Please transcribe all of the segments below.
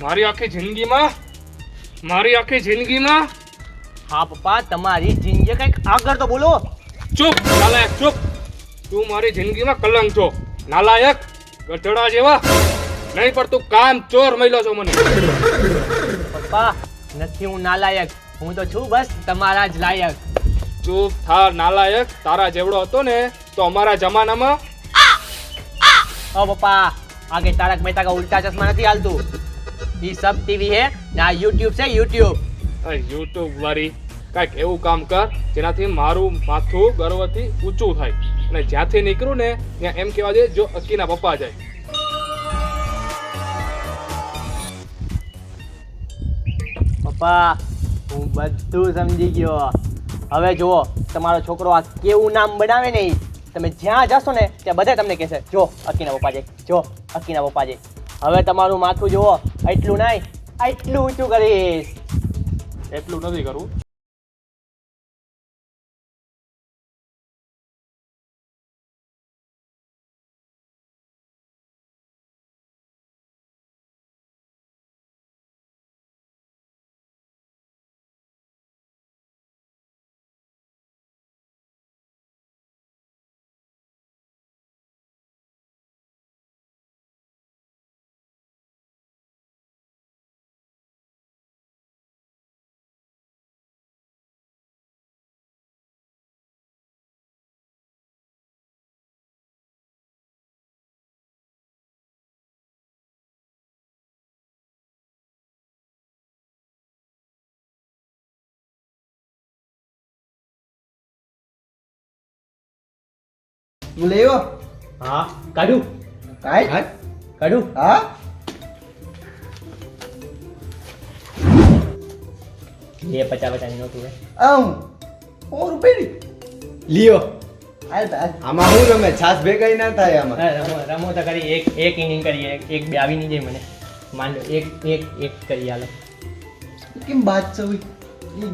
મારી આખી જિંદગીમાં હા પપ્પા, તમારી જિંદગી કંઈક આગળ તો બોલો. ચૂપ નાલાયક ચૂપ. તું મારી જિંદગીમાં કલંક છો નાલાયક, ગધેડા જેવા. નહીં પણ તું કામ ચોર મહિલો છો મને. પપ્પા, નથી હું નાલાયક, હું તો છું બસ તમારા જ લાયક. ચૂપ થા નાલાયક. તારા જેવડો હતો ને તો અમારા જમાનામાં. ओ पप्पा, आगे तारक मेहता का उल्टा चश्मा नहीं हालतू. ये सब टीवी है ना, YouTube से YouTube. યુટ્યુબ વાળી કાંઈક એવું કામ કર જેનાથી મારું માથું ગર્વથી ઊંચું થાય, અને જ્યાંથી નીકળું ને ત્યાં એમ કહેવા દે જો અક્કીના પપ્પા જાય. પપ્પા, હું બધું સમજી ગયો. હવે જુઓ, તમારો છોકરો આ કેવું નામ બનાવે ને, તમે જ્યાં જશો ને ત્યાં બધા તમને કહેશે જો અક્કીના પપ્પા જાય, જો અક્કીના પપ્પા જાય. હવે તમારું માથું જુઓ, એટલું નહીં એટલું ઊંચું કરીશ. એટલું નથી કરવું. તું લેવો? હા, કાઢું કાઈ? કાઢું. હા? ये 50 નોટ હોય. આમ 4 રૂપિયાની લિયો હાલ હાલ. આમાં હું રમે છાસ ભેગાઈ ના થાય આમાં. રમો તો કરી, એક ઇનિંગ કરીએ, એક બે આવી નહીં જાય મને. માંડો એક કરી હાલો. કેમ બાદ છો એક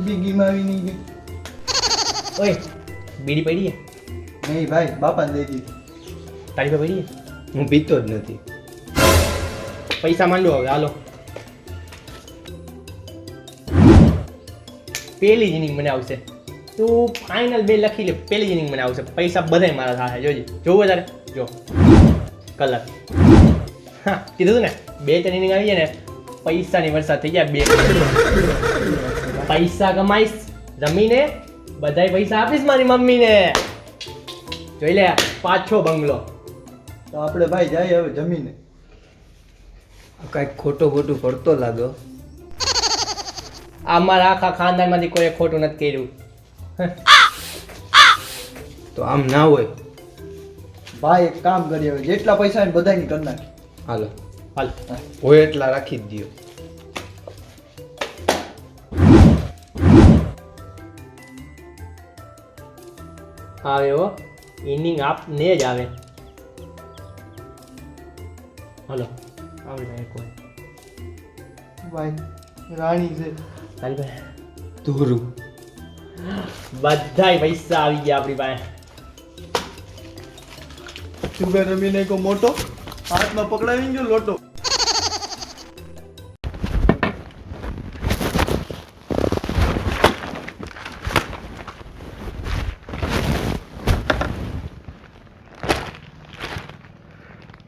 બીગીમાં આવી નહીં ગઈ? ઓય, બીડી પડી છે નહીં ભાઈ, બાપાને દઈ દીધી. તારી પાસે પડી છે? હું પીતો જ નથી. પૈસા માંડો હવે હાલો. પહેલી જ ઇનિંગ મને આવશે. તું ફાઇનલ 2 લખી લે, પહેલી જ ઇનિંગ મને આવશે. પૈસા બધાય મારા થાય. જોજે, જોવું તારે જો કલર. હા, કીધું તું ને 2-3 ઇનિંગ આવી જાય ને પૈસાની વરસાદ થઈ જાય. 2 પૈસા કમાઈશ રમીને, બધાય પૈસા આપીશ મારી મમ્મીને. જોઈ લે, પાછો બંગલો. તો આપણે ભાઈ જાય હવે જમીને. કાંઈક ખોટું પડતો લાગો. આ મારા આખા ખાનદાનમાંથી કોઈ ખોટું નથી કર્યું. તો આમ ના હોય. ભાઈ એક કામ કરીએ હવે, જેટલા પૈસા ને બધાની કરી નાખી. હાલો, હાલ. હોય એટલા રાખી જ દ્યો. આવે હો, ઇનિંગ આપને જ આવે. હલો, આવડી જાય કોઈ. ભાઈ રાણી છે. તારી પાસે ધોરું બધાય પૈસા આવી ગયા આપણી પાસે. સુગર રમીને કો મોટો હાથમાં પકડાવી ગયો લોટો.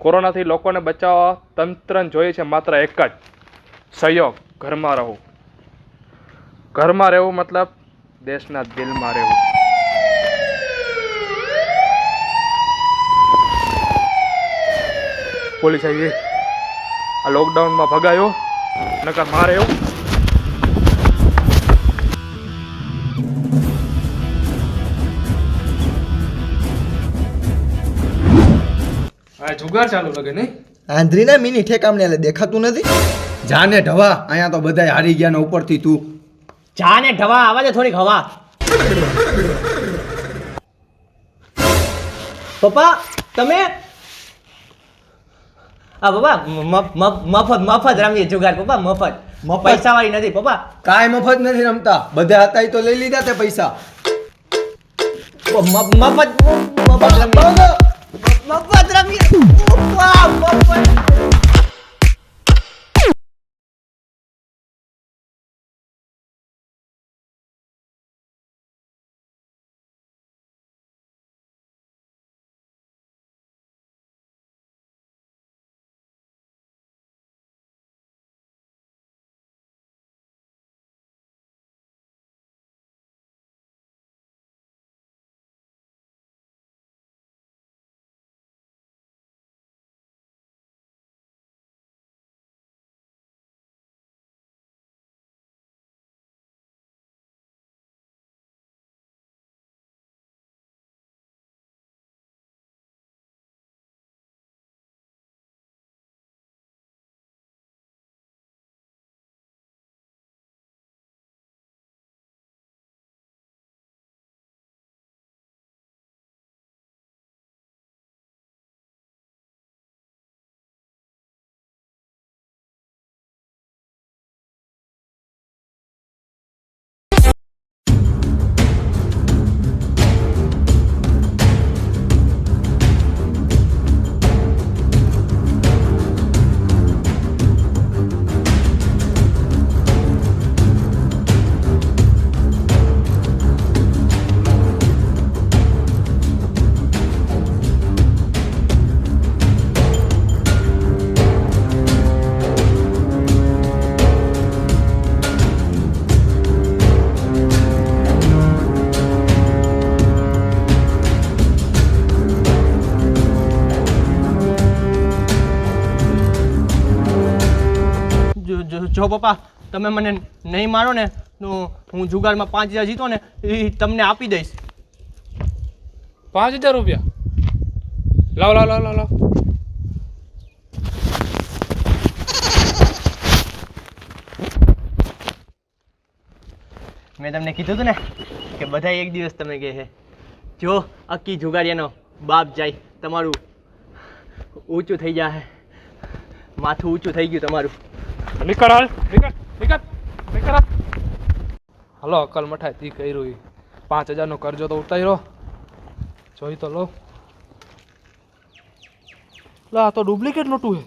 કોરોનાથી લોકોને બચાવવા તંત્રને જોઈએ છે માત્ર એક જ સહયોગ. ઘરમાં રહો. ઘરમાં રહેવું મતલબ દેશના દિલમાં રહેવું. પોલીસ આવી ગઈ. આ લોકડાઉનમાં ભગાયો નકર મારે એવું. આ જુગાર ચાલુ લાગે નહીં. આંધ્રીના મિની ઠેકામને એટલે દેખાતું નથી. જાને ઢવા, અહીંયા તો બધાય હારી ગયા ને ઉપરથી તું. જાને ઢવા, આવા દે થોડીક હવા. પપ્પા તમે પપ્પા મફત રમીએ જુગાર. પપ્પા મફત પૈસા વાળી નથી પપ્પા. કાંઈ મફત નથી રમતા. બધા હતા ઈ તો લઈ લીધા તે પૈસા. મફત રમીએ. જો પપ્પા તમે મને નહીં મારો ને તો હું જુગારમાં 5000 જીતો ને એ તમને આપી દઈશ. 5000 રૂપિયા? લાવ લાવ લાવ લાવ લાવ. મેં તમને કીધું હતું ને કે બધા એક દિવસ તમે કહે છે જો અક્કી જુગારીયાનો બાપ જાય તમારું ઊંચું થઈ જાય, માથું ઊંચું થઈ ગયું તમારું. નીકળ હાલ, નીકળ નીકળ નીકળ હાલ. હલો અકલ મઠાઈ તી કર્યું ઈ 5000 નો કરજો તો ઉતાર્યો જોઈ તો લો. લા આ તો ડુપ્લિકેટ નોટું હે.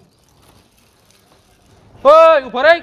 ઓય ઉભો રહી.